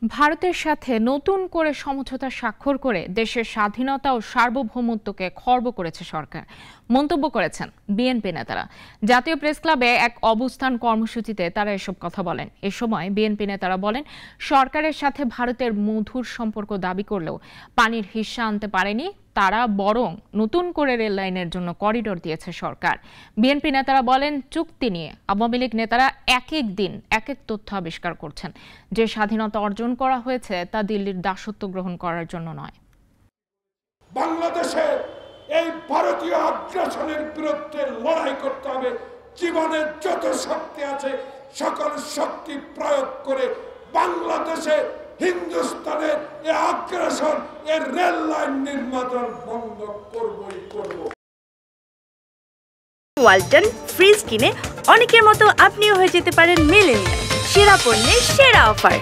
ভারতের সাথে নতুন করে সমঝোতা স্বাক্ষর করে দেশের স্বাধীনতা ও সার্বভৌমত্বকে খর্ব করেছে সরকার, মন্তব্য করেছেন বিএনপি নেতারা। জাতীয় প্রেস ক্লাবে এক অবস্থান কর্মসূচিতে তারা এসব কথা বলেন। এ সময় বিএনপি নেতারা বলেন, সরকারের সাথে ভারতের মধুর সম্পর্ক দাবি করলেও পানির হিস্যা আনতে পারেনি তারা, বরং নতুন করে রেল লাইনের জন্য করিডোর দিয়েছে সরকার। বিএনপি নেতারা বলেন, চুক্তি নিয়ে আওয়ামী লীগ নেতারা এক এক দিন এক এক তথ্য আবিষ্কার করছেন। যে স্বাধীনতা অর্জন করা হয়েছে তা দিল্লির দাসত্ব গ্রহণ করার জন্য নয়। বাংলাদেশে এই ভারতীয় আগ্রাসনের বিরুদ্ধে লড়াই করতে হবে। জীবনের যত শক্তি আছে সকল শক্তি প্রয়োগ করে বাংলাদেশে হিন্দুস্তানের এই আগ্রাসন, এর রেল লাইন নির্মাণ বন্ধ করবই করব। ওয়ালটন ফ্রিজ কিনে অনেকের মতো আপনিও হয়ে যেতে পারেন মিলেনিয়াল। সেরা পণ্যের সেরা অফার।